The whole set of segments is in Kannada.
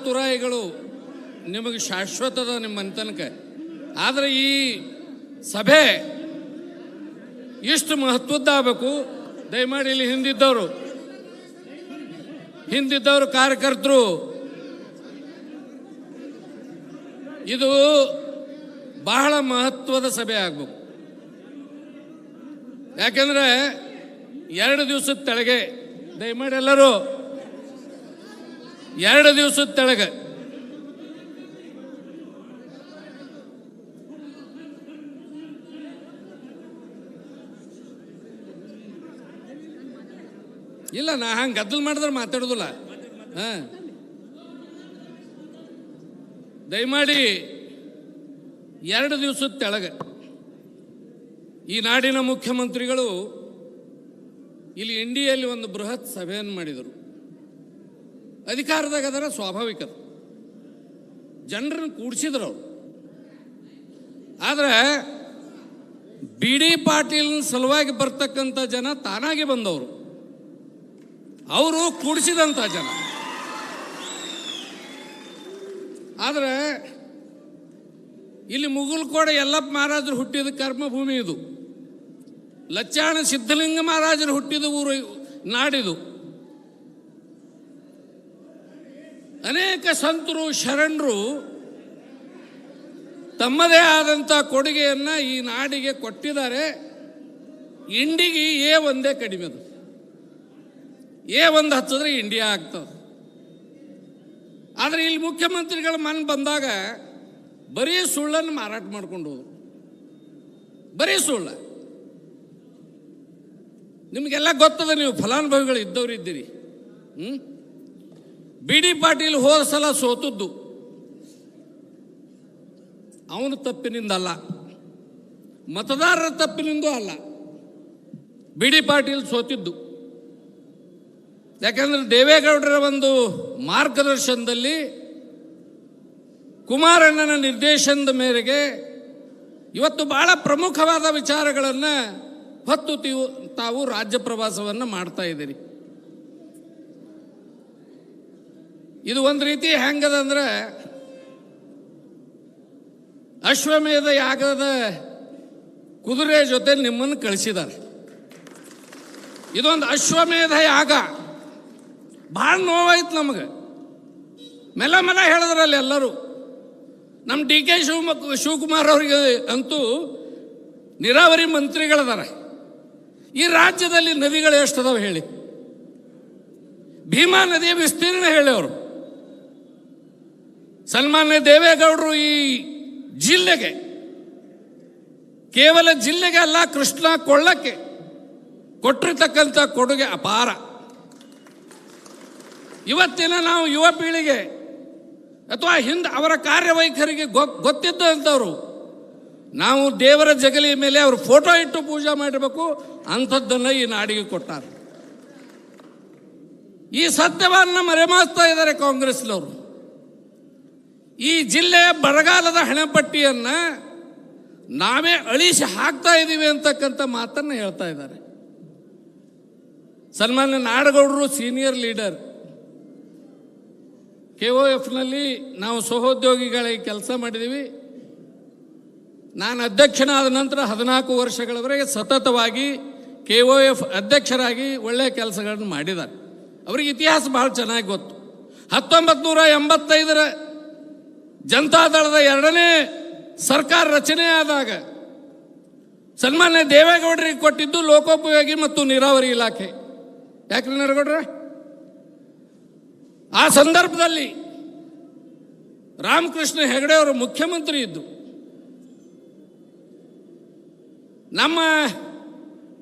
ತುರಾಯಿಗಳು ನಿಮಗೆ ಶಾಶ್ವತದ ನಿಮ್ಮ ತನಕ. ಆದರೆ ಈ ಸಭೆ ಇಷ್ಟು ಮಹತ್ವದ್ದಾಗಬೇಕು. ದಯಮಾಡಿ ಇಲ್ಲಿ ಹಿಂದಿದ್ದವರು ಕಾರ್ಯಕರ್ತರು, ಇದು ಬಹಳ ಮಹತ್ವದ ಸಭೆ ಆಗಬೇಕು. ಯಾಕೆಂದ್ರೆ 2 ದಿವಸದ ತೆಳಗೆ, ದಯಮಾಡಿ ಎಲ್ಲರೂ 2 ದಿವಸದ ತೆಳಗೆ ಇಲ್ಲ, ನಾ ಹಂಗೆ ಗದ್ದಲು ಮಾಡಿದ್ರೆ ಮಾತಾಡೋದಿಲ್ಲ. ದಯಮಾಡಿ 2 ದಿವಸದ ತೆಳಗೆ ಈ ನಾಡಿನ ಮುಖ್ಯಮಂತ್ರಿಗಳು ಇಲ್ಲಿ ಇಂಡಿಯಲ್ಲಿ ಒಂದು ಬೃಹತ್ ಸಭೆಯನ್ನು ಮಾಡಿದರು. ಅಧಿಕಾರದಾಗ ಅದರ ಸ್ವಾಭಾವಿಕ ಜನರನ್ನು ಕೂಡಿಸಿದ್ರು ಅವರು. ಆದರೆ ಬಿ ಡಿ ಪಾಟೀಲ್ ಸಲುವಾಗಿ ಬರ್ತಕ್ಕಂಥ ಜನ ತಾನಾಗಿ ಬಂದವರು, ಅವರು ಕೂಡಿಸಿದಂಥ ಜನ. ಆದರೆ ಇಲ್ಲಿ ಮುಗುಲ್ಕೋಡ ಯಲ್ಲಪ್ಪ ಮಹಾರಾಜರು ಹುಟ್ಟಿದ ಕರ್ಮಭೂಮಿ ಇದು. ಲಚ್ಚಾಣ ಸಿದ್ಧಲಿಂಗ ಮಹಾರಾಜರು ಹುಟ್ಟಿದ ಊರು ನಾಡಿದು. ಅನೇಕ ಸಂತರು ಶರಣರು ತಮ್ಮದೇ ಆದಂಥ ಕೊಡುಗೆಯನ್ನು ಈ ನಾಡಿಗೆ ಕೊಟ್ಟಿದ್ದಾರೆ. ಇಂಡಿಗೆ ಒಂದೇ ಕಡಿಮೆ, ಅದು ಒಂದು ಹತ್ತಿದ್ರೆ ಇಂಡಿಯಾ ಆಗ್ತದೆ. ಆದರೆ ಇಲ್ಲಿ ಮುಖ್ಯಮಂತ್ರಿಗಳ ಮನ್ ಬಂದಾಗ ಬರೀ ಸುಳ್ಳನ್ನು ಮಾರಾಟ ಮಾಡ್ಕೊಂಡು ಹೋದ್ರು. ಬರೀ ಸುಳ್ಳ. ನಿಮಗೆಲ್ಲ ಗೊತ್ತದ, ನೀವು ಫಲಾನುಭವಿಗಳು ಇದ್ದವ್ರು ಇದ್ದೀರಿ. ಬಿ ಡಿ ಪಾಟೀಲ್ ಹೋದ ಸಲ ಸೋತದ್ದು ಅವನ ತಪ್ಪಿನಿಂದಲ್ಲ, ಮತದಾರರ ತಪ್ಪಿನಿಂದೂ ಅಲ್ಲ. ಬಿ ಡಿ ಪಾಟೀಲ್ ಸೋತಿದ್ದು ಯಾಕಂದ್ರೆ ದೇವೇಗೌಡರ ಒಂದು ಮಾರ್ಗದರ್ಶನದಲ್ಲಿ, ಕುಮಾರಣ್ಣನ ನಿರ್ದೇಶನದ ಮೇರೆಗೆ ಇವತ್ತು ಬಹಳ ಪ್ರಮುಖವಾದ ವಿಚಾರಗಳನ್ನು ಹೊತ್ತು ತಾವು ರಾಜ್ಯ ಪ್ರವಾಸವನ್ನು ಮಾಡ್ತಾ ಇದ್ದೀರಿ. ಇದು ಒಂದು ರೀತಿ ಹೆಂಗದಂದ್ರೆ ಅಶ್ವಮೇಧ ಯಾಗದ ಕುದುರೆ ಜೊತೆ ನಿಮ್ಮನ್ನು ಕಳಿಸಿದ್ದಾರೆ. ಇದೊಂದು ಅಶ್ವಮೇಧ ಯಾಗ. ಭಾಳ ನೋವಾಯ್ತು ನಮಗೆ. ಮೆಲ್ಲ ಹೇಳಿದ್ರಲ್ಲಿ ಎಲ್ಲರೂ. ನಮ್ಮ ಡಿ ಕೆ ಶಿವಕುಮಾರ್ ಅವರಿಗೆ ಅಂತೂ ನೀರಾವರಿ ಮಂತ್ರಿಗಳದಾರೆ. ಈ ರಾಜ್ಯದಲ್ಲಿ ನದಿಗಳು ಎಷ್ಟದಾವೆ ಹೇಳಿ? ಭೀಮಾ ನದಿಯ ವಿಸ್ತೀರ್ಣ ಹೇಳಿ ಅವರು. ಸನ್ಮಾನ್ಯ ದೇವೇಗೌಡರು ಈ ಜಿಲ್ಲೆಗೆ, ಕೇವಲ ಜಿಲ್ಲೆಗೆ ಅಲ್ಲ, ಕೃಷ್ಣ ಕೊಳ್ಳಕ್ಕೆ ಕೊಟ್ಟಿರ್ತಕ್ಕಂಥ ಕೊಡುಗೆ ಅಪಾರ. ಇವತ್ತಿನ ನಾವು ಯುವ ಪೀಳಿಗೆ ಅಥವಾ ಹಿಂದೆ ಅವರ ಕಾರ್ಯವೈಖರಿಗೆ ಗೊತ್ತಿದ್ದಂಥವ್ರು, ನಾವು ದೇವರ ಜಗಲಿಯ ಮೇಲೆ ಅವರು ಫೋಟೋ ಇಟ್ಟು ಪೂಜೆ ಮಾಡಿರಬೇಕು, ಅಂಥದ್ದನ್ನು ಈ ನಾಡಿಗೆ ಕೊಟ್ಟಾರೆ. ಈ ಸತ್ಯವನ್ನು ಮರೆಮಾಚ್ತಾ ಇದ್ದಾರೆ ಕಾಂಗ್ರೆಸ್ನವರು. ಈ ಜಿಲ್ಲೆಯ ಬರಗಾಲದ ಹಣೆಪಟ್ಟಿಯನ್ನು ನಾವೇ ಅಳಿಸಿ ಹಾಕ್ತಾ ಇದ್ದೀವಿ ಅಂತಕ್ಕಂಥ ಮಾತನ್ನು ಹೇಳ್ತಾ ಇದ್ದಾರೆ. ಸನ್ಮಾನ್ಯ ನಾಡಗೌಡರು ಸೀನಿಯರ್ ಲೀಡರ್. KOFನಲ್ಲಿ ನಾವು ಸಹೋದ್ಯೋಗಿಗಳಿಗೆ ಕೆಲಸ ಮಾಡಿದ್ದೀವಿ. ನಾನು ಅಧ್ಯಕ್ಷನಾದ ನಂತರ 14 ವರ್ಷಗಳವರೆಗೆ ಸತತವಾಗಿ KOF ಅಧ್ಯಕ್ಷರಾಗಿ ಒಳ್ಳೆಯ ಕೆಲಸಗಳನ್ನು ಮಾಡಿದ್ದಾರೆ. ಅವರಿಗೆ ಇತಿಹಾಸ ಭಾಳ ಚೆನ್ನಾಗಿ ಗೊತ್ತು. 1985 ಜನತಾದಳದ 2ನೇ ಸರ್ಕಾರ ರಚನೆ ಆದಾಗ ಸನ್ಮಾನ್ಯ ದೇವೇಗೌಡರಿಗೆ ಕೊಟ್ಟಿದ್ದು ಲೋಕೋಪಯೋಗಿ ಮತ್ತು ನೀರಾವರಿ ಇಲಾಖೆ. ಯಾಕ್ರಿ ನರಗೌಡ್ರೆ? ಆ ಸಂದರ್ಭದಲ್ಲಿ ರಾಮಕೃಷ್ಣ ಹೆಗಡೆ ಅವರು ಮುಖ್ಯಮಂತ್ರಿ ಇದ್ದು, ನಮ್ಮ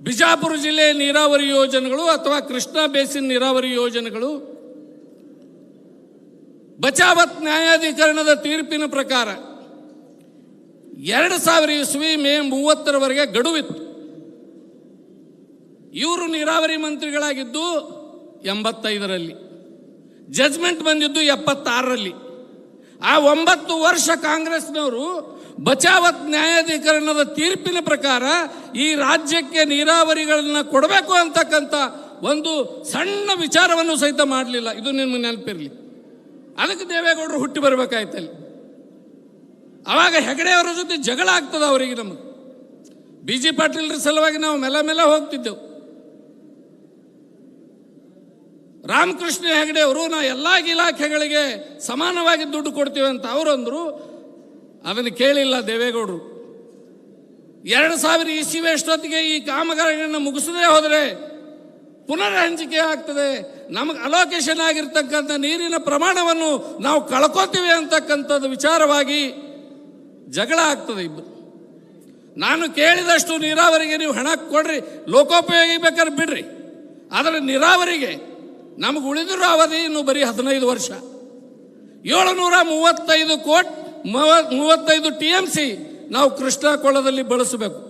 ಬಿಜಾಪುರ ಜಿಲ್ಲೆಯ ನೀರಾವರಿ ಯೋಜನೆಗಳು ಅಥವಾ ಕೃಷ್ಣಾ ಬೇಸಿನ್ ನೀರಾವರಿ ಯೋಜನೆಗಳು ಬಚಾವತ್ ನ್ಯಾಯಾಧಿಕರಣದ ತೀರ್ಪಿನ ಪ್ರಕಾರ 2000 ಇಸ್ವಿ ಮೇ 30ರವರೆಗೆ ಗಡುವಿತ್ತು. ಇವರು ನೀರಾವರಿ ಮಂತ್ರಿಗಳಾಗಿದ್ದು 85ರಲ್ಲಿ, ಜಜ್ಮೆಂಟ್ ಬಂದಿದ್ದು 76ರಲ್ಲಿ. ಆ 9 ವರ್ಷ ಕಾಂಗ್ರೆಸ್ನವರು ಬಚಾವತ್ ನ್ಯಾಯಾಧಿಕರಣದ ತೀರ್ಪಿನ ಪ್ರಕಾರ ಈ ರಾಜ್ಯಕ್ಕೆ ನೀರಾವರಿಗಳನ್ನ ಕೊಡಬೇಕು ಅಂತಕ್ಕಂಥ ಒಂದು ಸಣ್ಣ ವಿಚಾರವನ್ನು ಸಹಿತ ಮಾಡಲಿಲ್ಲ. ಇದು ನಿಮಗೆ ನೆನಪಿರಲಿ. ಅದಕ್ಕೆ ದೇವೇಗೌಡರು ಹುಟ್ಟಿ ಬರಬೇಕಾಯ್ತಲ್ಲಿ. ಆವಾಗ ಹೆಗಡೆಯವರ ಜೊತೆ ಜಗಳ ಆಗ್ತದೆ ಅವರಿಗೆ. ನಮಗೆ ಬಿ ಜಿ ಪಾಟೀಲ್ರ ಸಲುವಾಗಿ ನಾವು ಮೆಲ್ಲ ಹೋಗ್ತಿದ್ದೆವು. ರಾಮಕೃಷ್ಣ ಹೆಗಡೆ ಅವರು ನಾವು ಎಲ್ಲ ಇಲಾಖೆಗಳಿಗೆ ಸಮಾನವಾಗಿ ದುಡ್ಡು ಕೊಡ್ತೀವಿ ಅಂತ ಅವರಂದರು. ಅದನ್ನು ಕೇಳಿಲ್ಲ ದೇವೇಗೌಡರು. 2000 ಇಸವಿ ಅಷ್ಟೊತ್ತಿಗೆ ಈ ಕಾಮಗಾರಿಗಳನ್ನು ಮುಗಿಸದೇ ಹೋದರೆ ಪುನರ್ ಹಂಚಿಕೆ ಆಗ್ತದೆ, ನಮಗೆ ಅಲೋಕೇಶನ್ ಆಗಿರ್ತಕ್ಕಂಥ ನೀರಿನ ಪ್ರಮಾಣವನ್ನು ನಾವು ಕಳ್ಕೊತೀವಿ ಅಂತಕ್ಕಂಥದ್ದು ವಿಚಾರವಾಗಿ ಜಗಳ ಆಗ್ತದೆ ಇಬ್ಬರು. ನಾನು ಕೇಳಿದಷ್ಟು ನೀರಾವರಿಗೆ ನೀವು ಹಣ ಕೊಡ್ರಿ, ಲೋಕೋಪಯೋಗಿ ಬೇಕಾದ್ರೆ ಬಿಡ್ರಿ, ಆದರೆ ನೀರಾವರಿಗೆ ನಮಗೆ ಉಳಿದಿರೋ ಅವಧಿ ಇನ್ನು ಬರೀ 15 ವರ್ಷ. 735 ಕೋಟಿ 35 TMC ನಾವು ಕೃಷ್ಣಾ ಕೊಳ್ಳದಲ್ಲಿ ಬಳಸಬೇಕು.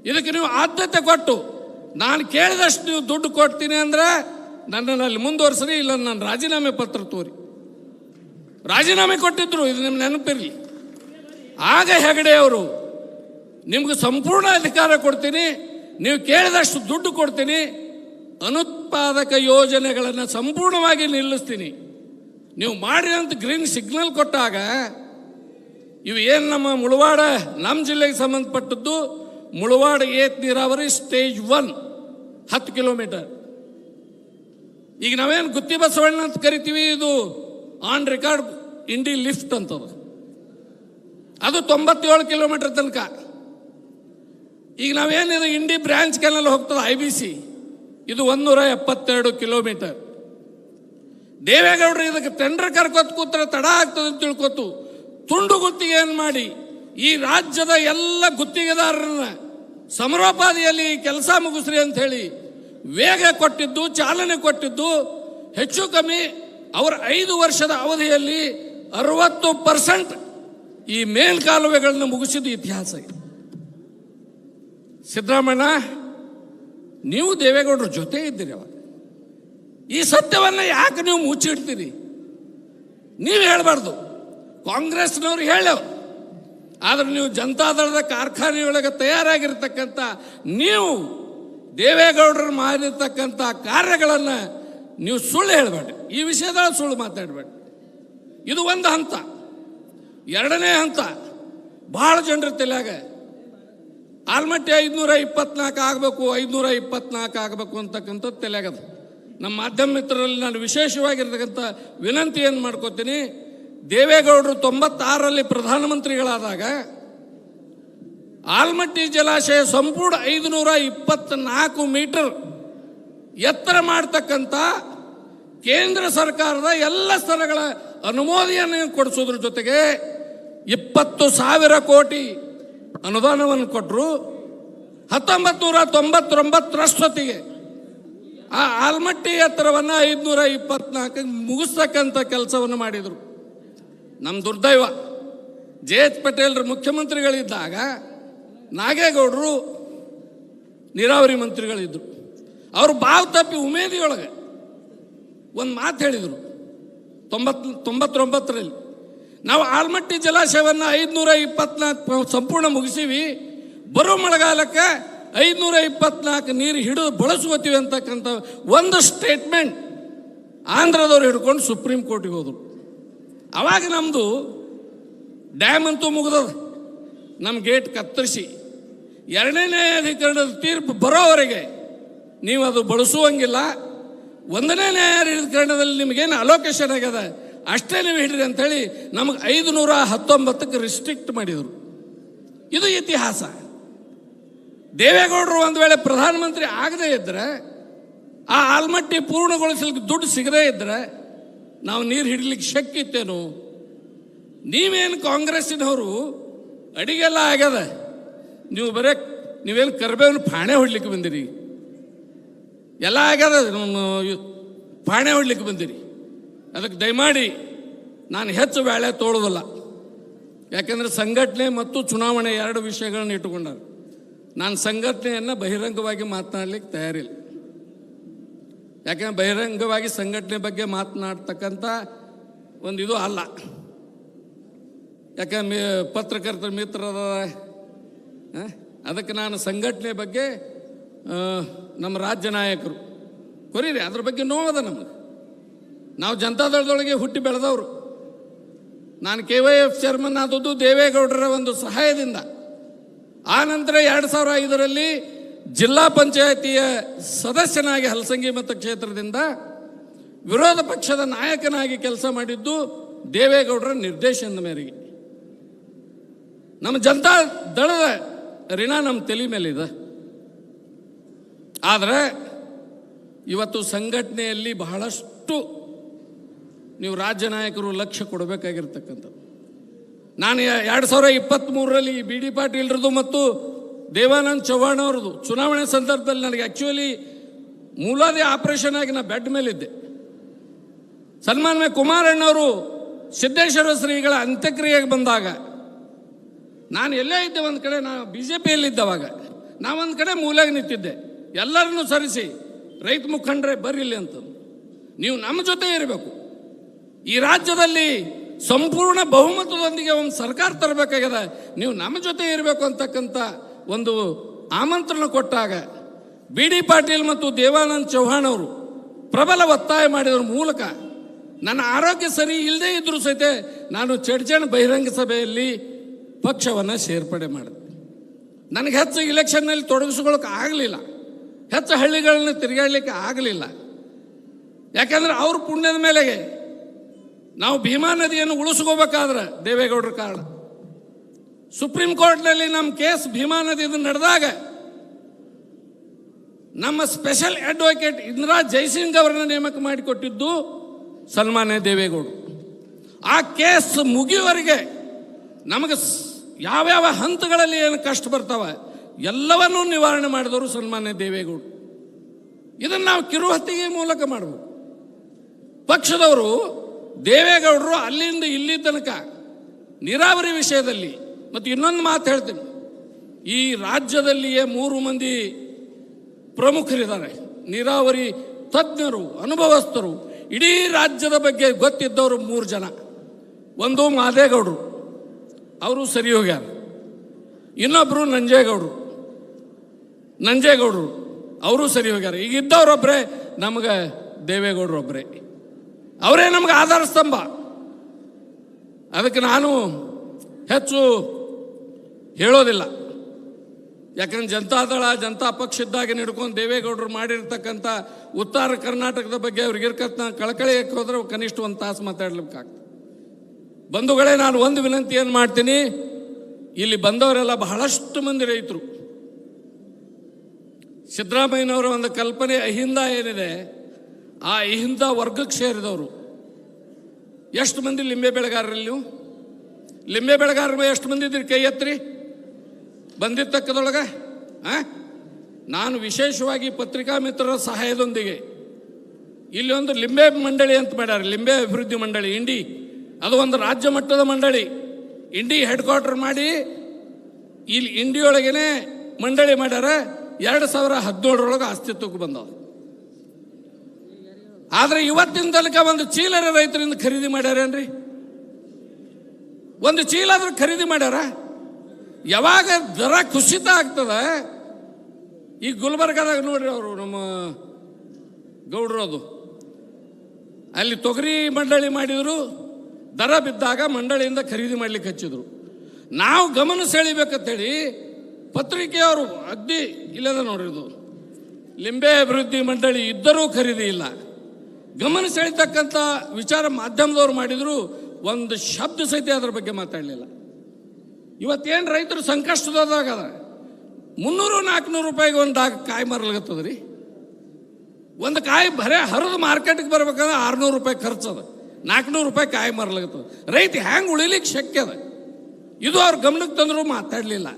ಇದಕ್ಕೆ ನೀವು ಆದ್ಯತೆ ಕೊಟ್ಟು ನಾನು ಕೇಳಿದಷ್ಟು ನೀವು ದುಡ್ಡು ಕೊಡ್ತೀನಿ ಅಂದರೆ ನನ್ನನ್ನು ಅಲ್ಲಿ ಮುಂದುವರ್ಸ್ರಿ, ಇಲ್ಲ ನಾನು ರಾಜೀನಾಮೆ ಪತ್ರ ತೋರಿ. ರಾಜೀನಾಮೆ ಕೊಟ್ಟಿದ್ರು, ಇದು ನಿಮ್ಗೆ ನೆನಪಿರಲಿ. ಆಗ ಹೆಗಡೆಯವರು ನಿಮ್ಗೆ ಸಂಪೂರ್ಣ ಅಧಿಕಾರ ಕೊಡ್ತೀನಿ, ನೀವು ಕೇಳಿದಷ್ಟು ದುಡ್ಡು ಕೊಡ್ತೀನಿ, ಅನುತ್ಪಾದಕ ಯೋಜನೆಗಳನ್ನು ಸಂಪೂರ್ಣವಾಗಿ ನಿಲ್ಲಿಸ್ತೀನಿ, ನೀವು ಮಾಡಿ ಅಂತ ಗ್ರೀನ್ ಸಿಗ್ನಲ್ ಕೊಟ್ಟಾಗ ಇವು ಏನು ನಮ್ಮ ಮುಳವಾಡ, ನಮ್ಮ ಜಿಲ್ಲೆಗೆ ಸಂಬಂಧಪಟ್ಟದ್ದು ಮುಳವಾಡ ಏತ್ ನೀರಾವರಿ ಸ್ಟೇಜ್ 1 10 ಕಿಲೋಮೀಟರ್. ಈಗ ನಾವೇನು ಗುತ್ತಿ ಬಸವಣ್ಣ ಅಂತ ಕರಿತೀವಿ, ಇದು ಆನ್ ರೆಕಾರ್ಡ್ ಇಂಡಿ ಲಿಫ್ಟ್ ಅಂತದ, ಅದು 97 ಕಿಲೋಮೀಟರ್ ತನಕ. ಈಗ ನಾವೇನಿದು ಇಂಡಿ ಬ್ರಾಂಚ್ ಕೆನಲ್ ಹೋಗ್ತದೆ IBC, ಇದು 172 ಕಿಲೋಮೀಟರ್. ದೇವೇಗೌಡರು ಇದಕ್ಕೆ ಟೆಂಡರ್ ಕರ್ಕೊತ್ ಕೂತ್ರೆ ತಡ ಆಗ್ತದೆ ಅಂತ ತಿಳ್ಕೊತು ತುಂಡು ಗುತ್ತಿಗೆಯನ್ನು ಮಾಡಿ ಈ ರಾಜ್ಯದ ಎಲ್ಲ ಗುತ್ತಿಗೆದಾರರನ್ನ ಸಮರೋಪಾದಿಯಲ್ಲಿ ಕೆಲಸ ಮುಗಿಸ್ರಿ ಅಂತ ಹೇಳಿ ವೇಗ ಕೊಟ್ಟಿದ್ದು, ಚಾಲನೆ ಕೊಟ್ಟಿದ್ದು, ಹೆಚ್ಚು ಕಮ್ಮಿ ಅವರ 5 ವರ್ಷದ ಅವಧಿಯಲ್ಲಿ 60% ಈ ಮೇಲ್ಕಾಲುವೆಗಳನ್ನು ಮುಗಿಸಿದ ಇತಿಹಾಸ. ಸಿದ್ದರಾಮಣ್ಣ, ನೀವು ದೇವೇಗೌಡರ ಜೊತೆ ಇದ್ದೀರಿ. ಅವಾಗ ಈ ಸತ್ಯವನ್ನು ಯಾಕೆ ನೀವು ಮುಚ್ಚಿಡ್ತೀರಿ? ನೀವು ಹೇಳಬಾರ್ದು, ಕಾಂಗ್ರೆಸ್ನವ್ರು ಹೇಳವ್ರು. ಆದರೆ ನೀವು ಜನತಾದಳದ ಕಾರ್ಖಾನೆಯೊಳಗೆ ತಯಾರಾಗಿರ್ತಕ್ಕಂಥ ನೀವು ದೇವೇಗೌಡರು ಮಾಡಿರ್ತಕ್ಕಂಥ ಕಾರ್ಯಗಳನ್ನು ನೀವು ಸುಳ್ಳು ಹೇಳಬೇಡಿ. ಈ ವಿಷಯದಲ್ಲಿ ಸುಳ್ಳು ಮಾತಾಡಬೇಡಿ. ಇದು ಒಂದು ಹಂತ. ಎರಡನೇ ಹಂತ, ಭಾಳ ಜನರ ತಲೆಯಾಗ ಆಲ್ಮಟ್ಟಿ 524 ಆಗಬೇಕು, 524 ಆಗಬೇಕು ಅಂತಕ್ಕಂಥದ್ದು ತಲೆಯಾಗದು. ನಮ್ಮ ಮಾಧ್ಯಮ ಮಿತ್ರರಲ್ಲಿ ನಾನು ವಿಶೇಷವಾಗಿರ್ತಕ್ಕಂಥ ವಿನಂತಿಯನ್ನು ಮಾಡ್ಕೋತೀನಿ. ದೇವೇಗೌಡರು 96ರಲ್ಲಿ ಪ್ರಧಾನಮಂತ್ರಿಗಳಾದಾಗ ಆಲ್ಮಟ್ಟಿ ಜಲಾಶಯ ಸಂಪೂರ್ಣ 524 ಮೀಟರ್ ಎತ್ತರ ಮಾಡ್ತಕ್ಕಂಥ ಕೇಂದ್ರ ಸರ್ಕಾರದ ಎಲ್ಲ ಸ್ತರಗಳ ಅನುಮೋದನೆಯನ್ನು ಕೊಡಿಸೋದ್ರ ಜೊತೆಗೆ 20,000 ಕೋಟಿ ಅನುದಾನವನ್ನು ಕೊಟ್ಟರು. 1999ರಷ್ಟೊತ್ತಿಗೆ ಆ ಆಲ್ಮಟ್ಟಿ ಎತ್ತರವನ್ನು 524 ಮುಗಿಸ್ತಕ್ಕಂಥ ಕೆಲಸವನ್ನು ಮಾಡಿದರು. ನಮ್ಮ ದುರ್ದೈವ, JH ಪಟೇಲ್ರು ಮುಖ್ಯಮಂತ್ರಿಗಳಿದ್ದಾಗ ನಾಗೇಗೌಡರು ನೀರಾವರಿ ಮಂತ್ರಿಗಳಿದ್ದರು. ಅವರು ಬಾವು ತಪ್ಪಿ ಉಮೇದಿಯೊಳಗೆ ಒಂದು ಮಾತು ಹೇಳಿದರು 99ರಲ್ಲಿ, ನಾವು ಆಲ್ಮಟ್ಟಿ ಜಲಾಶಯವನ್ನು 524 ಸಂಪೂರ್ಣ ಮುಗಿಸೀವಿ, ಬರೋ ಮಳೆಗಾಲಕ್ಕೆ 524 ನೀರು ಹಿಡಿದು ಬಳಸ್ಕೋತೀವಿ ಅಂತಕ್ಕಂಥ ಒಂದು ಸ್ಟೇಟ್ಮೆಂಟ್ ಆಂಧ್ರದವ್ರು ಹಿಡ್ಕೊಂಡು ಸುಪ್ರೀಂ ಕೋರ್ಟಿಗೆ ಹೋದರು. ಆವಾಗ ನಮ್ಮದು ಡ್ಯಾಮ್ ಅಂತೂ ಮುಗಿದದ, ನಮ್ಮ ಗೇಟ್ ಕತ್ತರಿಸಿ 2ನೇ ನ್ಯಾಯಾಧಿಕರಣದ ತೀರ್ಪು ಬರೋವರೆಗೆ ನೀವು ಅದು ಬಳಸುವಂಗಿಲ್ಲ, 1ನೇ ನ್ಯಾಯಾಧಿಕರಣದಲ್ಲಿ ನಿಮಗೇನು ಅಲೋಕೇಶನ್ ಆಗ್ಯದ ಅಷ್ಟೇ ನೀವು ಹಿಡ್ರಿ ಅಂಥೇಳಿ ನಮಗೆ 519ಕ್ಕೆ ರಿಸ್ಟ್ರಿಕ್ಟ್ ಮಾಡಿದರು. ಇದು ಇತಿಹಾಸ. ದೇವೇಗೌಡರು ಒಂದು ವೇಳೆ ಪ್ರಧಾನಮಂತ್ರಿ ಆಗದೇ ಇದ್ದರೆ, ಆ ಆಲ್ಮಟ್ಟಿ ಪೂರ್ಣಗೊಳಿಸಲಿಕ್ಕೆ ದುಡ್ಡು ಸಿಗದೇ ಇದ್ದರೆ ನಾವು ನೀರು ಹಿಡಲಿಕ್ಕೆ ಶಕ್ತಿ ಇತ್ತೇನು? ನೀವೇನು ಕಾಂಗ್ರೆಸ್ಸಿನವರು ಅಡಿಗೆಲ್ಲ ಆಗ್ಯದ, ನೀವೇನು ಕರ್ಬೇವನ್ನ ಪಾಣೆ ಹೊಡ್ಲಿಕ್ಕೆ ಬಂದಿರಿ, ಎಲ್ಲ ಆಗ್ಯದ, ಪಾಣೆ ಹೊಡ್ಲಿಕ್ಕೆ ಬಂದಿರಿ. ಅದಕ್ಕೆ ದಯಮಾಡಿ ನಾನು ಹೆಚ್ಚು ಬೇಳೆ ತೋಳೋದಿಲ್ಲ. ಯಾಕೆಂದರೆ ಸಂಘಟನೆ ಮತ್ತು ಚುನಾವಣೆ 2 ವಿಷಯಗಳನ್ನು ಇಟ್ಟುಕೊಂಡಾರೆ. ನಾನು ಸಂಘಟನೆಯನ್ನು ಬಹಿರಂಗವಾಗಿ ಮಾತನಾಡಲಿಕ್ಕೆ ತಯಾರಿಲ್ಲ. ಯಾಕೆಂದ್ರೆ ಬಹಿರಂಗವಾಗಿ ಸಂಘಟನೆ ಬಗ್ಗೆ ಮಾತನಾಡ್ತಕ್ಕಂಥ ಒಂದು ಇದು ಅಲ್ಲ. ಯಾಕಂದ್ರೆ ಪತ್ರಕರ್ತರ ಮಿತ್ರದ ಅದಕ್ಕೆ ನಾನು ಸಂಘಟನೆ ಬಗ್ಗೆ ನಮ್ಮ ರಾಜ್ಯ ನಾಯಕರು ಕೊರೀರಿ, ಅದ್ರ ಬಗ್ಗೆ ನೋವದ ನಮಗೆ. ನಾವು ಜನತಾದಳದೊಳಗೆ ಹುಟ್ಟಿ ಬೆಳೆದವರು. ನಾನು KYF ಚೇರ್ಮನ್ ಆದದ್ದು ದೇವೇಗೌಡರ ಒಂದು ಸಹಾಯದಿಂದ. ಆ ನಂತರ 2005ರಲ್ಲಿ ಜಿಲ್ಲಾ ಪಂಚಾಯತಿಯ ಸದಸ್ಯನಾಗಿ ಹಲಸಂಗಿ ಮತಕ್ಷೇತ್ರದಿಂದ ವಿರೋಧ ಪಕ್ಷದ ನಾಯಕನಾಗಿ ಕೆಲಸ ಮಾಡಿದ್ದು ದೇವೇಗೌಡರ ನಿರ್ದೇಶನದ ಮೇರೆಗೆ. ನಮ್ಮ ಜನತಾ ದಳದ ಋಣ ನಮ್ಮ ತಲೆ ಮೇಲಿದೆ. ಆದರೆ ಇವತ್ತು ಸಂಘಟನೆಯಲ್ಲಿ ಬಹಳಷ್ಟು ನೀವು ರಾಜ್ಯ ನಾಯಕರು ಲಕ್ಷ್ಯ ಕೊಡಬೇಕಾಗಿರ್ತಕ್ಕಂಥದ್ದು. ನಾನು 2023ರಲ್ಲಿ BD ಪಾಟೀಲ್ರದು ಮತ್ತು ದೇವಾನಂದ್ ಚವ್ಹಾಣ್ ಅವ್ರದ್ದು ಚುನಾವಣೆ ಸಂದರ್ಭದಲ್ಲಿ ನನಗೆ ಆ್ಯಕ್ಚುಲಿ ಮೂಲಾದಿ ಆಪರೇಷನ್ ಆಗಿ ನಾನು ಬೆಡ್ ಮೇಲಿದ್ದೆ. ಸನ್ಮಾನ್ಯ ಕುಮಾರಣ್ಣವರು ಸಿದ್ದೇಶ್ವರ ಶ್ರೀಗಳ ಅಂತ್ಯಕ್ರಿಯೆಗೆ ಬಂದಾಗ ನಾನು ಎಲ್ಲೇ ಇದ್ದೆ, ಒಂದು ಕಡೆ ನಾನು BJPಯಲ್ಲಿದ್ದವಾಗ ನಾವೊಂದು ಕಡೆ ಮೂಲೆಗೆ ನಿಂತಿದ್ದೆ. ಎಲ್ಲರನ್ನೂ ಸರಿಸಿ ರೈತ ಮುಖಂಡರೇ ಬರಲಿ ಅಂತ, ನೀವು ನಮ್ಮ ಜೊತೆ ಇರಬೇಕು, ಈ ರಾಜ್ಯದಲ್ಲಿ ಸಂಪೂರ್ಣ ಬಹುಮತದೊಂದಿಗೆ ಒಂದು ಸರ್ಕಾರ ತರಬೇಕಾಗಿದೆ, ನೀವು ನಮ್ಮ ಜೊತೆ ಇರಬೇಕು ಅಂತಕ್ಕಂಥ ಒಂದು ಆಮಂತ್ರಣ ಕೊಟ್ಟಾಗ BD ಪಾಟೀಲ್ ಮತ್ತು ದೇವಾನಂದ್ ಚವ್ಹಾಣ್ ಅವರು ಪ್ರಬಲ ಒತ್ತಾಯ ಮಾಡಿದ್ರ ಮೂಲಕ ನನ್ನ ಆರೋಗ್ಯ ಸರಿ ಇಲ್ಲದೇ ಇದ್ರೂ ಸಹಿತ ನಾನು ಚಡ್ಚಣ್ ಬಹಿರಂಗ ಸಭೆಯಲ್ಲಿ ಪಕ್ಷವನ್ನು ಸೇರ್ಪಡೆ ಮಾಡಿದೆ. ನನಗೆ ಹೆಚ್ಚು ಇಲೆಕ್ಷನ್ನಲ್ಲಿ ತೊಡಗಿಸ್ಕೊಳ್ಳೋಕೆ ಆಗಲಿಲ್ಲ, ಹೆಚ್ಚು ಹಳ್ಳಿಗಳನ್ನ ತಿರುಗಾಡಲಿಕ್ಕೆ ಆಗಲಿಲ್ಲ. ಯಾಕಂದರೆ ಅವ್ರ ಪುಣ್ಯದ ಮೇಲೆಗೆ ನಾವು ಭೀಮಾ ನದಿಯನ್ನು ಉಳಿಸ್ಕೋಬೇಕಾದ್ರೆ ದೇವೇಗೌಡರ ಕಾರಣ. ಸುಪ್ರೀಂ ಕೋರ್ಟ್ನಲ್ಲಿ ನಮ್ಮ ಕೇಸ್ ಭೀಮಾ ನದಿದು ನಡೆದಾಗ ನಮ್ಮ ಸ್ಪೆಷಲ್ ಅಡ್ವೊಕೇಟ್ ಇಂದಿರಾ ಜೈಸಿಂಗ್ ಅವರನ್ನ ನೇಮಕ ಮಾಡಿಕೊಟ್ಟಿದ್ದು ಸನ್ಮಾನ್ಯ ದೇವೇಗೌಡರು. ಆ ಕೇಸ್ ಮುಗಿಯುವವರೆಗೆ ನಮಗೆ ಯಾವ್ಯಾವ ಹಂತಗಳಲ್ಲಿ ಏನು ಕಷ್ಟ ಬರ್ತಾವೆ ಎಲ್ಲವನ್ನೂ ನಿವಾರಣೆ ಮಾಡಿದವರು ಸನ್ಮಾನ್ಯ ದೇವೇಗೌಡರು. ಇದನ್ನು ನಾವು ಕಿರುಹೊತ್ತಿಗೆ ಮೂಲಕ ಮಾಡಬೇಕು. ಪಕ್ಷದವರು ದೇವೇಗೌಡರು ಅಲ್ಲಿಂದ ಇಲ್ಲಿ ತನಕ ನೀರಾವರಿ ವಿಷಯದಲ್ಲಿ, ಮತ್ತು ಇನ್ನೊಂದು ಮಾತು ಹೇಳ್ತೀನಿ, ಈ ರಾಜ್ಯದಲ್ಲಿಯೇ 3 ಮಂದಿ ಪ್ರಮುಖರಿದ್ದಾರೆ, ನೀರಾವರಿ ತಜ್ಞರು, ಅನುಭವಸ್ಥರು, ಇಡೀ ರಾಜ್ಯದ ಬಗ್ಗೆ ಗೊತ್ತಿದ್ದವರು 3 ಜನ. ಒಂದು ಮಾದೇಗೌಡರು, ಅವರು ಸರಿ ಹೋಗ್ಯಾರ. ಇನ್ನೊಬ್ಬರು ನಂಜೇಗೌಡರು ಅವರು ಸರಿ ಹೋಗ್ಯಾರ. ಈಗ ಇದ್ದವರೊಬ್ಬರೇ ನಮಗೆ ದೇವೇಗೌಡರೊಬ್ಬರೇ, ಅವರೇ ನಮಗೆ ಆಧಾರ ಸ್ತಂಭ. ಅದಕ್ಕೆ ನಾನು ಹೆಚ್ಚು ಹೇಳೋದಿಲ್ಲ. ಯಾಕಂದ್ರೆ ಜನತಾದಳ ಜನತಾ ಪಕ್ಷ ಇದ್ದಾಗ ಹಿಡ್ಕೊಂಡು ದೇವೇಗೌಡರು ಮಾಡಿರ್ತಕ್ಕಂಥ ಉತ್ತರ ಕರ್ನಾಟಕದ ಬಗ್ಗೆ ಅವ್ರಿಗಿರ್ಕತ್ ಕಳಕಳಿಯಕ್ಕೆ ಹೋದ್ರೆ ಕನಿಷ್ಠ 1 ತಾಸು ಮಾತಾಡ್ಲಿಕ್ಕಾಗ್ತದೆ. ಬಂಧುಗಳೇ, ನಾನು ಒಂದು ವಿನಂತಿ ಏನು ಮಾಡ್ತೀನಿ, ಇಲ್ಲಿ ಬಂದವರೆಲ್ಲ ಬಹಳಷ್ಟು ಮಂದಿ ರೈತರು. ಸಿದ್ದರಾಮಯ್ಯನವರ ಒಂದು ಕಲ್ಪನೆ ಅಹಿಂದ ಏನಿದೆ, ಆ ಅಹಿಂದ ವರ್ಗಕ್ಕೆ ಸೇರಿದವರು. ಎಷ್ಟು ಮಂದಿ ಲಿಂಬೆ ಬೆಳೆಗಾರರಲ್ಲಿ ನೀವು? ಲಿಂಬೆ ಬೆಳೆಗಾರರು ಎಷ್ಟು ಮಂದಿ ಇದ್ರಿ? ಕೈ ಎತ್ತರಿ. ಬಂದಿರ್ತಕ್ಕದೊಳಗೆ ನಾನು ವಿಶೇಷವಾಗಿ ಪತ್ರಿಕಾ ಮಿತ್ರರ ಸಹಾಯದೊಂದಿಗೆ ಇಲ್ಲಿ ಒಂದು ಲಿಂಬೆ ಮಂಡಳಿ ಅಂತ ಮಾಡ್ಯಾರ, ಲಿಂಬೆ ಅಭಿವೃದ್ಧಿ ಮಂಡಳಿ ಇಂಡಿ. ಅದು ಒಂದು ರಾಜ್ಯ ಮಟ್ಟದ ಮಂಡಳಿ. ಇಂಡಿ ಹೆಡ್ ಕ್ವಾರ್ಟರ್ ಮಾಡಿ ಇಲ್ಲಿ ಇಂಡಿಯೊಳಗೇನೆ ಮಂಡಳಿ ಮಾಡ್ಯಾರ. 2017ರೊಳಗೆ ಅಸ್ತಿತ್ವಕ್ಕೆ ಬಂದವು. ಆದರೆ ಇವತ್ತಿನ ತನಕ ಒಂದು ಚೀಲರ ರೈತರಿಂದ ಖರೀದಿ ಮಾಡ್ಯಾರೇನ್ರಿ? ಒಂದು ಚೀಲ ಆದ್ರೂ ಖರೀದಿ ಮಾಡ್ಯಾರ? ಯಾವಾಗ ದರ ಕುಸಿತ ಆಗ್ತದೆ, ಈ ಗುಲ್ಬರ್ಗದಾಗ ನೋಡ್ರಿ, ಅವರು ನಮ್ಮ ಗೌಡ್ರದು ಅಲ್ಲಿ ತೊಗರಿ ಮಂಡಳಿ ಮಾಡಿದ್ರು, ದರ ಬಿದ್ದಾಗ ಮಂಡಳಿಯಿಂದ ಖರೀದಿ ಮಾಡ್ಲಿಕ್ಕೆ ಹಚ್ಚಿದ್ರು. ನಾವು ಗಮನ ಸೆಳಿಬೇಕಂತೇಳಿ ಪತ್ರಿಕೆಯವರು ಅಗ್ದಿ ಇಲ್ಲದ ನೋಡಿರೋದು, ಲಿಂಬೆ ಅಭಿವೃದ್ಧಿ ಮಂಡಳಿ ಇದ್ದರೂ ಖರೀದಿ ಇಲ್ಲ. ಗಮನ ಸೆಳಿತಕ್ಕಂಥ ವಿಚಾರ ಮಾಧ್ಯಮದವ್ರು ಮಾಡಿದ್ರು, ಒಂದು ಶಬ್ದ ಸಹಿತ ಅದರ ಬಗ್ಗೆ ಮಾತಾಡಲಿಲ್ಲ. ಇವತ್ತೇನು ರೈತರು ಸಂಕಷ್ಟದಾಗ 300-400 ರೂಪಾಯಿಗೆ ಒಂದು ಕಾಯಿ ಮಾರಲಾಗತ್ತದ ರೀ. ಒಂದು ಕಾಯಿ ಬರೇ ಹರಿದು ಮಾರ್ಕೆಟ್ಗೆ ಬರ್ಬೇಕಂದ್ರೆ 600 ರೂಪಾಯಿ ಖರ್ಚದ, 400 ರೂಪಾಯಿ ಕಾಯಿ ಮಾರಲಾಗತ್ತದ. ರೈತ ಹ್ಯಾಂಗೆ ಉಳಿಲಿಕ್ಕೆ ಶಕ್ಯ ಅದ? ಇದು ಅವ್ರ ಗಮನಕ್ಕೆ ತಂದರೂ ಮಾತಾಡಲಿಲ್ಲ.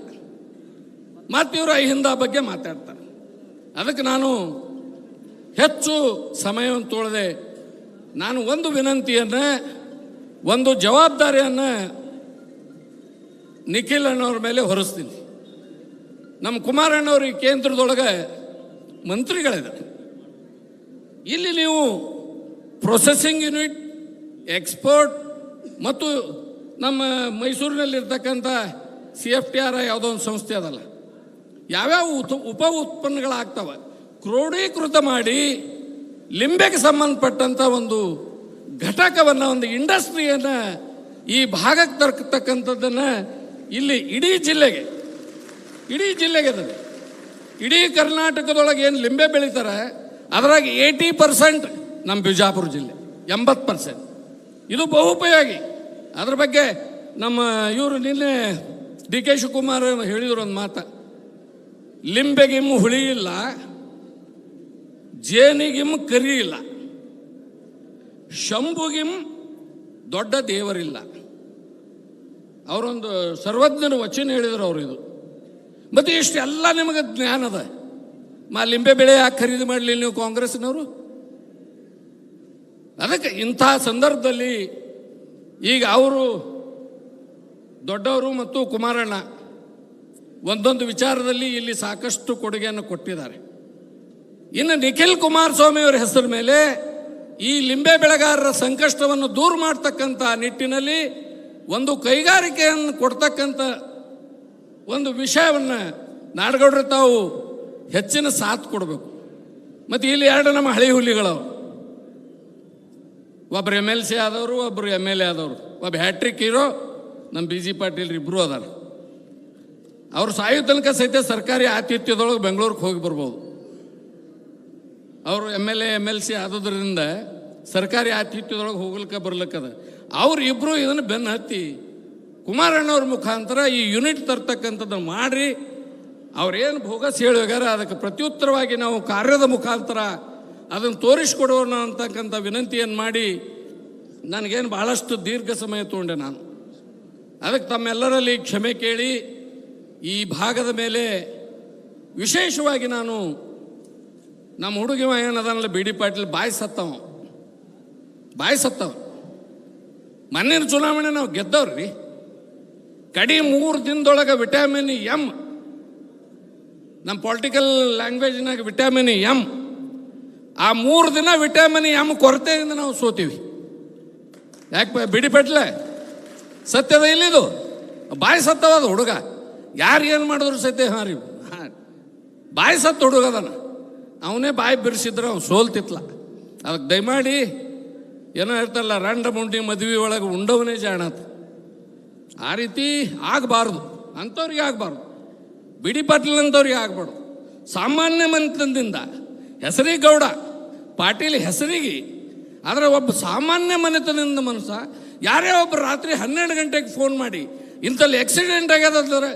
ಮತ್ತು ಇವರು ಅಹಿಂದ ಬಗ್ಗೆ ಮಾತಾಡ್ತಾರೆ. ಅದಕ್ಕೆ ನಾನು ಹೆಚ್ಚು ಸಮಯವನ್ನು ತೊಳೆದೆ. ನಾನು ಒಂದು ವಿನಂತಿಯನ್ನು, ಒಂದು ಜವಾಬ್ದಾರಿಯನ್ನು ನಿಖಿಲ್ ಅಣ್ಣವ್ರ ಮೇಲೆ ಹೊರಿಸ್ತೀನಿ. ನಮ್ಮ ಕುಮಾರಣ್ಣವ್ರಿಗೆ ಕೇಂದ್ರದೊಳಗೆ ಮಂತ್ರಿಗಳಿದ್ದಾರೆ. ಇಲ್ಲಿ ನೀವು ಪ್ರೊಸೆಸಿಂಗ್ ಯೂನಿಟ್, ಎಕ್ಸ್ಪೋರ್ಟ್ ಮತ್ತು ನಮ್ಮ ಮೈಸೂರಿನಲ್ಲಿರ್ತಕ್ಕಂಥ CFTR ಯಾವುದೋ ಒಂದು ಸಂಸ್ಥೆ ಅದಲ್ಲ, ಯಾವ್ಯಾವ ಉಪ ಉತ್ಪನ್ನಗಳಾಗ್ತವೆ ಕ್ರೋಢೀಕೃತ ಮಾಡಿ ಲಿಂಬೆಗೆ ಸಂಬಂಧಪಟ್ಟಂಥ ಒಂದು ಘಟಕವನ್ನು, ಒಂದು ಇಂಡಸ್ಟ್ರಿಯನ್ನು ಈ ಭಾಗಕ್ಕೆ ತರ್ತಕ್ಕಂಥದ್ದನ್ನು ಇಲ್ಲಿ ಇಡೀ ಜಿಲ್ಲೆಗೆ ಅದ. ಇಡೀ ಕರ್ನಾಟಕದೊಳಗೆ ಏನು ಲಿಂಬೆ ಬೆಳೀತಾರೆ ಅದರಾಗ 80% ನಮ್ಮ ಬಿಜಾಪುರ ಜಿಲ್ಲೆ, 80%. ಇದು ಬಹುಪಯೋಗಿ. ಅದ್ರ ಬಗ್ಗೆ ನಮ್ಮ ಇವರು ನಿನ್ನೆ ಡಿ ಕೆ ಶಿವಕುಮಾರ್ ಹೇಳಿದ್ರು ಒಂದು ಮಾತು, ಲಿಂಬೆಗಿಮ್ ಹುಳಿ ಇಲ್ಲ, ಜೇನಿಗಿಮ್ ಕರಿ ಇಲ್ಲ, ಶಂಭುಗಿಮ್ ದೊಡ್ಡ ದೇವರಿಲ್ಲ. ಅವರೊಂದು ಸರ್ವಜ್ಞನ ವಚನ ಹೇಳಿದ್ರು ಅವರು. ಇದು ಮತ್ತು ಇಷ್ಟೆಲ್ಲ ನಿಮಗೆ ಜ್ಞಾನ ಅದ. ಲಿಂಬೆ ಬೆಳೆ ಯಾಕೆ ಖರೀದಿ ಮಾಡಲಿಲ್ಲ ನೀವು ಕಾಂಗ್ರೆಸ್ನವರು? ಅದಕ್ಕೆ ಇಂಥ ಸಂದರ್ಭದಲ್ಲಿ ಈಗ ಅವರು ದೊಡ್ಡವರು ಮತ್ತು ಕುಮಾರಣ್ಣ ಒಂದೊಂದು ವಿಚಾರದಲ್ಲಿ ಇಲ್ಲಿ ಸಾಕಷ್ಟು ಕೊಡುಗೆಯನ್ನು ಕೊಟ್ಟಿದ್ದಾರೆ. ಇನ್ನು ನಿಖಿಲ್ ಕುಮಾರಸ್ವಾಮಿ ಅವರ ಹೆಸರ ಮೇಲೆ ಈ ಲಿಂಬೆ ಬೆಳೆಗಾರರ ಸಂಕಷ್ಟವನ್ನು ದೂರ ಮಾಡ್ತಕ್ಕಂಥ ನಿಟ್ಟಿನಲ್ಲಿ ಒಂದು ಕೈಗಾರಿಕೆಯನ್ನು ಕೊಡ್ತಕ್ಕಂಥ ಒಂದು ವಿಷಯವನ್ನು ನಾಡಗೌಡರು ತಾವು ಹೆಚ್ಚಿನ ಸಾಥ್ ಕೊಡಬೇಕು. ಮತ್ತು ಇಲ್ಲಿ ಎರಡು ನಮ್ಮ ಹಳಿ ಹುಲಿಗಳವರು, ಒಬ್ಬರು MLC ಆದವರು, ಒಬ್ಬರು MLA ಆದವರು. ಒಬ್ಬ ಹ್ಯಾಟ್ರಿಕ್ ಹೀರೋ ನಮ್ಮ BG ಪಾಟೀಲ್ ಇಬ್ಬರು ಅದಾರ. ಅವರು ಸಾಯೋ ತನಕ ಸಹಿತ ಸರ್ಕಾರಿ ಆತಿಥ್ಯದೊಳಗೆ ಬೆಂಗಳೂರಿಗೆ ಹೋಗಿ ಬರ್ಬೋದು. ಅವರು MLA MLC ಆದದ್ರಿಂದ ಸರ್ಕಾರಿ ಆತಿಥ್ಯದೊಳಗೆ ಹೋಗ್ಲಿಕ್ಕೆ ಬರ್ಲಿಕ್ಕದ. ಅವ್ರು ಇಬ್ಬರು ಇದನ್ನು ಬೆನ್ನು ಹತ್ತಿ ಕುಮಾರಣ್ಣವ್ರ ಮುಖಾಂತರ ಈ ಯೂನಿಟ್ ತರ್ತಕ್ಕಂಥದ್ದನ್ನು ಮಾಡಿ ಅವ್ರೇನು ಭೋಗಸ್ ಹೇಳಿ ಹೋಗ್ಯಾರ ಅದಕ್ಕೆ ಪ್ರತ್ಯುತ್ತರವಾಗಿ ನಾವು ಕಾರ್ಯದ ಮುಖಾಂತರ ಅದನ್ನು ತೋರಿಸ್ಕೊಡೋಣ ಅಂತಕ್ಕಂಥ ವಿನಂತಿಯನ್ನು ಮಾಡಿ ನನಗೇನು ಭಾಳಷ್ಟು ದೀರ್ಘ ಸಮಯ ತೊಗೊಂಡೆ ನಾನು. ಅದಕ್ಕೆ ತಮ್ಮೆಲ್ಲರಲ್ಲಿ ಕ್ಷಮೆ ಕೇಳಿ ಈ ಭಾಗದ ಮೇಲೆ ವಿಶೇಷವಾಗಿ ನಾನು ನಮ್ಮ ಹುಡುಗಿ ಏನದನಲ್ಲ BD ಪಾಟೀಲ್ ಬಾಯಿ ಸತ್ತವ. ಮೊನ್ನೆ ಚುನಾವಣೆ ನಾವು ಗೆದ್ದವ್ರಿ. ಕಡಿ 3 ದಿನದೊಳಗೆ ವಿಟಮಿನ್ M, ನಮ್ಮ ಪೊಲಿಟಿಕಲ್ ಲ್ಯಾಂಗ್ವೇಜ್ನಾಗ ವಿಟಮಿನ್ M, ಆ 3 ದಿನ ವಿಟಮಿನ್ M ಕೊರತೆಯಿಂದ ನಾವು ಸೋತೀವಿ. ಯಾಕೆ BD ಪಾಟೀಲ ಸತ್ಯದ ಇಲ್ಲಿದು ಬಾಯಿ ಸತ್ತವದ ಹುಡುಗ. ಯಾರು ಏನು ಮಾಡಿದ್ರು ಸತ್ಯ ರೀ ಬಾಯಿ ಸತ್ತ ಹುಡುಗದನ. ಅವನೇ ಬಾಯಿ ಬಿರ್ಸಿದ್ರೆ ಅವ್ನು ಸೋಲ್ತಿತ್ಲ. ಅದಕ್ಕೆ ದಯಮಾಡಿ ಏನೋ ಇರ್ತಲ್ಲ, ರಂಡ ಮುಂಡಿ ಮದುವೆ ಒಳಗೆ ಉಂಡವನೇ ಜಾಣತ. ಆ ರೀತಿ ಆಗಬಾರ್ದು, ಅಂಥವ್ರಿಗೆ ಆಗಬಾರ್ದು. BD ಪಾಟೀಲ್ ಅಂಥವ್ರಿಗೆ ಆಗಬಾರ್ದು. ಸಾಮಾನ್ಯ ಮನೆತನದಿಂದ ಹೆಸರಿಗೆ ಗೌಡ ಪಾಟೀಲ್ ಹೆಸರಿಗೆ, ಆದರೆ ಒಬ್ಬ ಸಾಮಾನ್ಯ ಮನೆತನದಿಂದ ಮನುಷ್ಯ ಯಾರೇ ಒಬ್ಬ ರಾತ್ರಿ 12 ಗಂಟೆಗೆ ಫೋನ್ ಮಾಡಿ ಇಂಥಲ್ಲಿ ಆಕ್ಸಿಡೆಂಟ್ ಆಗ್ಯದಂದ್ರೆ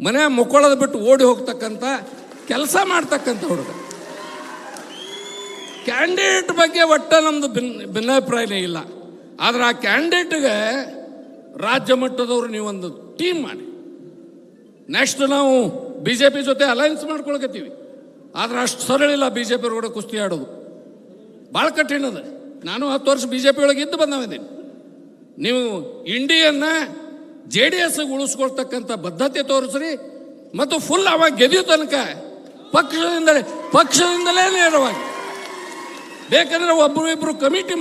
ಮನೆ ಮುಕ್ಕೊಳ್ಳೋದು ಬಿಟ್ಟು ಓಡಿ ಹೋಗ್ತಕ್ಕಂಥ ಕೆಲಸ ಮಾಡ್ತಕ್ಕಂಥ ಹುಡುಗ. ಕ್ಯಾಂಡಿಡೇಟ್ ಬಗ್ಗೆ ಒಟ್ಟ ನಮ್ಮದು ಭಿನ್ನಾಭಿಪ್ರಾಯನೇ ಇಲ್ಲ. ಆದರೆ ಆ ಕ್ಯಾಂಡಿಡೇಟ್ಗೆ ರಾಜ್ಯ ಮಟ್ಟದವರು ನೀವೊಂದು ಟೀಮ್ ಮಾಡಿ, ನೆಕ್ಸ್ಟ್ ನಾವು BJP ಜೊತೆ ಅಲಯನ್ಸ್ ಮಾಡ್ಕೊಳಕತ್ತೀವಿ. ಆದರೆ ಅಷ್ಟು ಸರಳ ಇಲ್ಲ BJP ಕೂಡ ಕುಸ್ತಿ ಆಡೋದು, ಭಾಳ ಕಠಿಣ ಅದ. ನಾನು 10 ವರ್ಷ BJP ಒಳಗೆ ಇದ್ದು ಬಂದವಿದ್ದೀನಿ. ನೀವು ಇಂಡಿಯನ್ನ JDS ಉಳಿಸ್ಕೊಳ್ತಕ್ಕಂಥ ಬದ್ಧತೆ ತೋರಿಸ್ರಿ ಮತ್ತು ಫುಲ್ ಅವಾಗ ಗೆದಿಯೋ ತನಕ ಪಕ್ಷದಿಂದಲೇ ನೇರವಾಗಿ ಬೇಕಂದ್ರೆ ಒಬ್ಬರು ಕಮಿಟಿ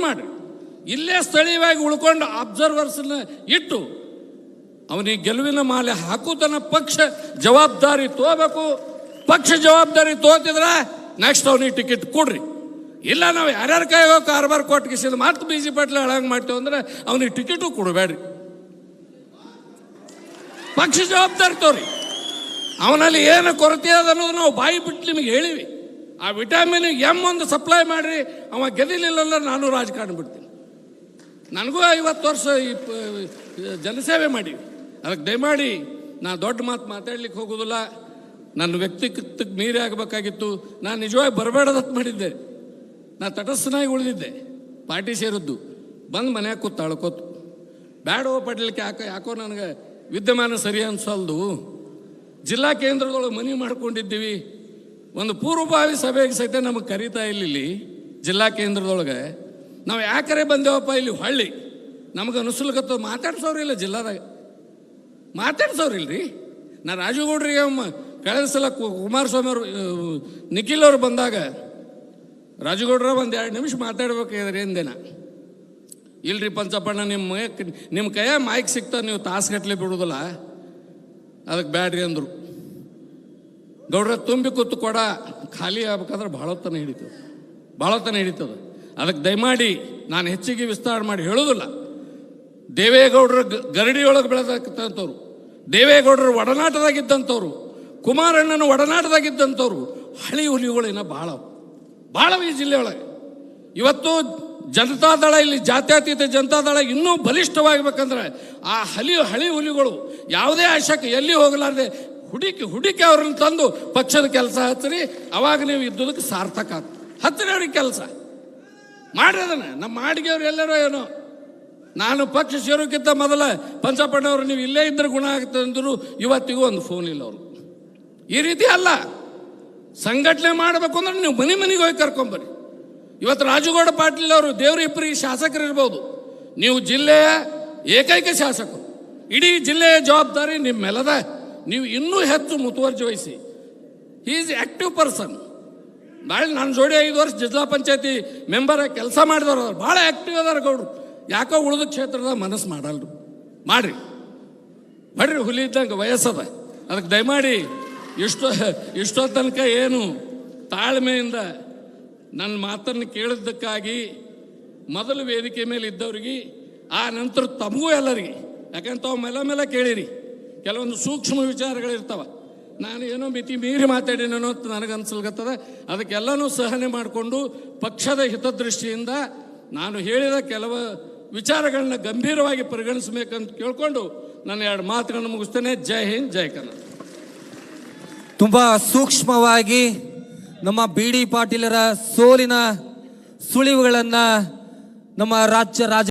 ಮಾಡಿ ಇಲ್ಲೇ ಸ್ಥಳೀಯವಾಗಿ ಉಳ್ಕೊಂಡು ಅಬ್ಸರ್ವರ್ಸ್ನ ಇಟ್ಟು ಅವನಿಗೆ ಗೆಲುವಿನ ಮಾಲೆ ಹಾಕುತ್ತಾನ. ಪಕ್ಷ ಜವಾಬ್ದಾರಿ ತೋಬೇಕು. ಪಕ್ಷ ಜವಾಬ್ದಾರಿ ತೋತಿದ್ರೆ ನೆಕ್ಸ್ಟ್ ಅವನಿಗೆ ಟಿಕೆಟ್ ಕೊಡ್ರಿ. ಇಲ್ಲ ನಾವು ಯಾರ್ಯಾರ ಕೈಗೋ ಕಾರ್ಬಾರ್ ಕೊಟ್ಟಿಸಿದ ಮತ್ತೆ BG ಪಾಟೀಲ್ ಹಳಂಗೆ ಮಾಡ್ತೇವೆ ಅಂದ್ರೆ ಅವನಿಗೆ ಟಿಕೆಟು ಕೊಡಬೇಡ್ರಿ. ಪಕ್ಷ ಜವಾಬ್ದಾರಿ ತೋರಿ. ಅವನಲ್ಲಿ ಏನು ಕೊರತೆ ಅದ ಅನ್ನೋದು ನಾವು ಬಾಯಿ ಬಿಟ್ಟು ನಿಮಗೆ ಹೇಳಿವಿ. ಆ ವಿಟಮಿನ್ M ಒಂದು ಸಪ್ಲೈ ಮಾಡಿರಿ. ಅವ ಗೆದಿಲಿಲ್ಲ ನಾನು ರಾಜಕಾರಣ ಬಿಡ್ತೀನಿ. ನನಗೂ 50 ವರ್ಷ ಜನಸೇವೆ ಮಾಡೀವಿ. ಅದಕ್ಕೆ ದಯಮಾಡಿ ನಾ ದೊಡ್ಡ ಮಾತಾಡ್ಲಿಕ್ಕೆ ಹೋಗೋದಿಲ್ಲ. ನನ್ನ ವ್ಯಕ್ತಿತ್ವಕ್ಕೆ ಮೀರಿ ಆಗಬೇಕಾಗಿತ್ತು. ನಾನು ನಿಜವಾಗಿ ಬರಬೇಡದತ್ತು ಮಾಡಿದ್ದೆ. ನಾ ತಟಸ್ಥನಾಗಿ ಉಳಿದಿದ್ದೆ. ಪಾರ್ಟಿ ಸೇರಿದ್ದು ಬಂದು ಮನ್ಯಾಗ ಕೂತು ಅಳ್ಕೋತು. ಬ್ಯಾಡೋ ಪಡ್ಲಿಕ್ಕೆ ಯಾಕೋ ನನಗೆ ವಿದ್ಯಮಾನ ಸರಿ ಅನ್ಸಲ್ದು. ಜಿಲ್ಲಾ ಕೇಂದ್ರದೊಳಗೆ ಮನೆ ಮಾಡ್ಕೊಂಡಿದ್ದೀವಿ. ಒಂದು ಪೂರ್ವಭಾವಿ ಸಭೆಗೆ ಸಹಿತ ನಮಗೆ ಕರೀತಾ ಇಲ್ಲಿ ಜಿಲ್ಲಾ ಕೇಂದ್ರದೊಳಗೆ. ನಾವು ಯಾಕರೆ ಬಂದೇವಪ್ಪ ಇಲ್ಲಿ ಹೊಳ್ಳಿ ನಮಗೆ ಅನಿಸ್ಲಿಕ್ಕತ್ತ. ಮಾತಾಡ್ಸೋರಿಲ್ಲ ಜಿಲ್ಲಾದಾಗ, ಮಾತಾಡ್ಸೋರಿಲ್ರಿ. ನಾ ರಾಜುಗೌಡ್ರಿಗೆ ಕಳೆದ ಸಲ ಕುಮಾರಸ್ವಾಮಿ ಅವರು ನಿಖಿಲ್ ಅವರು ಬಂದಾಗ ರಾಜುಗೌಡ್ರ ಒಂದು 2 ನಿಮಿಷ ಮಾತಾಡ್ಬೇಕಾದ್ರೆ ಏನ್ದೇನ ಇಲ್ರಿ ಪಂಚಪ್ಪಣ್ಣ, ನಿಮ್ಮ ಕೈಯ ಮೈಕ್ ಸಿಗ್ತಾ ನೀವು ತಾಸುಗಟ್ಟಲೆ ಬಿಡೋದಿಲ್ಲ, ಅದಕ್ಕೆ ಬ್ಯಾಡ್ರಿ ಅಂದರು. ಗೌಡ್ರ ತುಂಬಿ ಕೂತು ಕೊಡ ಖಾಲಿ ಆಗ್ಬೇಕಾದ್ರೆ ಭಾಳ ಹೊತ್ತನ ಹಿಡಿತದೆ. ಅದಕ್ಕೆ ದಯಮಾಡಿ ನಾನು ಹೆಚ್ಚಿಗೆ ವಿಸ್ತಾರ ಮಾಡಿ ಹೇಳೋದಿಲ್ಲ. ದೇವೇಗೌಡರ ಗರಡಿಯೊಳಗೆ ಬೆಳೆದಕ್ಕಂಥವ್ರು, ದೇವೇಗೌಡರ ಒಡನಾಟದಾಗಿದ್ದಂಥವ್ರು, ಕುಮಾರಣ್ಣನ ಒಡನಾಟದಾಗಿದ್ದಂಥವ್ರು ಹಳಿ ಹುಲಿಗಳಿನ ಭಾಳ ಈ ಜಿಲ್ಲೆಯೊಳಗೆ. ಇವತ್ತು ಜನತಾದಳ, ಇಲ್ಲಿ ಜಾತ್ಯತೀತ ಜನತಾದಳ ಇನ್ನೂ ಬಲಿಷ್ಠವಾಗಬೇಕಂದ್ರೆ ಆ ಹಳಿ ಹುಲಿಗಳು ಯಾವುದೇ ಆಶಕ್ಕೆ ಎಲ್ಲಿ ಹೋಗಲಾರ್ದೆ ಹುಡುಕಿ ಅವ್ರನ್ನ ತಂದು ಪಕ್ಷದ ಕೆಲಸ ಹಚ್ಚಿರಿ. ಅವಾಗ ನೀವು ಇದ್ದುದಕ್ಕೆ ಸಾರ್ಥಕ ಹತ್ತಿರ ಅವ್ರಿಗೆ ಕೆಲಸ ಮಾಡ್ರಿ. ಅದನ್ನು ನಮ್ಮ ಮಾಡಿಗೆಯವ್ರು ಎಲ್ಲರೂ ಏನೋ, ನಾನು ಪಕ್ಷ ಸೇರೋಕ್ಕಿಂತ ಮೊದಲ ಪಂಚಪ್ಪಣ್ಣವರು ನೀವು ಇಲ್ಲೇ ಇದ್ರೆ ಗುಣ ಆಗ್ತದೆ ಅಂದರು, ಇವತ್ತಿಗೂ ಒಂದು ಫೋನ್ ಇಲ್ಲ ಅವರು. ಈ ರೀತಿ ಅಲ್ಲ, ಸಂಘಟನೆ ಮಾಡಬೇಕು ಅಂದ್ರೆ ನೀವು ಮನೆಗೆ ಹೋಗಿ ಕರ್ಕೊಂಬರ್ರಿ. ಇವತ್ತು ರಾಜುಗೌಡ ಪಾಟೀಲ್ ಅವರು ದೇವ್ರ ಇಬ್ಬರಿಗೆ ಶಾಸಕರು ಇರ್ಬೋದು, ನೀವು ಜಿಲ್ಲೆಯ ಏಕೈಕ ಶಾಸಕರು, ಇಡೀ ಜಿಲ್ಲೆಯ ಜವಾಬ್ದಾರಿ ನಿಮ್ಮೆಲ್ಲದ. ನೀವು ಇನ್ನೂ ಹೆಚ್ಚು ಮುತುವರ್ಜಿ ವಹಿಸಿ. He is active person. ಭಾಳ ನನ್ನ ಜೋಡಿ 5 ವರ್ಷ ಜಿಲ್ಲಾ ಪಂಚಾಯತಿ ಮೆಂಬರಾಗಿ ಕೆಲಸ ಮಾಡಿದವರು ಅದಾರ, ಭಾಳ ಆ್ಯಕ್ಟಿವ್ ಅದಾರ ಗೌಡ್ರು. ಯಾಕೋ ಉಳಿದ ಕ್ಷೇತ್ರದ ಮನಸ್ಸು ಮಾಡಲ್ರು. ಮಾಡ್ರಿ ಹುಲಿ ಇದ್ದಂಗೆ ವಯಸ್ಸದ. ಅದಕ್ಕೆ ದಯಮಾಡಿ ಇಷ್ಟೋ ತನಕ ಏನು ತಾಳ್ಮೆಯಿಂದ ನನ್ನ ಮಾತನ್ನು ಕೇಳಿದ್ದಕ್ಕಾಗಿ ಮೊದಲು ವೇದಿಕೆ ಮೇಲೆ ಇದ್ದವ್ರಿಗೆ, ಆ ನಂತರ ತಮಗೂ ಎಲ್ಲರಿಗೆ, ಯಾಕಂತ ತಾವು ಮೇಲೆ ಕೇಳಿರಿ, ಕೆಲವೊಂದು ಸೂಕ್ಷ್ಮ ವಿಚಾರಗಳಿರ್ತಾವ. ನಾನು ಏನೋ ಮಿತಿ ಮೀರಿ ಮಾತಾಡಿನೋ ಅಂತ ನನಗನ್ಸಲ್ಗತ್ತದ. ಅದಕ್ಕೆಲ್ಲನೂ ಸಹನೆ ಮಾಡಿಕೊಂಡು ಪಕ್ಷದ ಹಿತದೃಷ್ಟಿಯಿಂದ ನಾನು ಹೇಳಿದ ಕೆಲವು ವಿಚಾರಗಳನ್ನ ಗಂಭೀರವಾಗಿ ಪರಿಗಣಿಸಬೇಕಂತ ಕೇಳ್ಕೊಂಡು ನಾನು 2 ಮಾತುಗಳನ್ನು ಮುಗಿಸ್ತೇನೆ. ಜೈ ಹಿಂದ್, ಜೈ ಕನ್ನಡ. ತುಂಬ ಸೂಕ್ಷ್ಮವಾಗಿ ನಮ್ಮ ಬಿ ಡಿ ಪಾಟೀಲರ ಸೋಲಿನ ಸುಳಿವುಗಳನ್ನು ನಮ್ಮ ರಾಜ್ಯ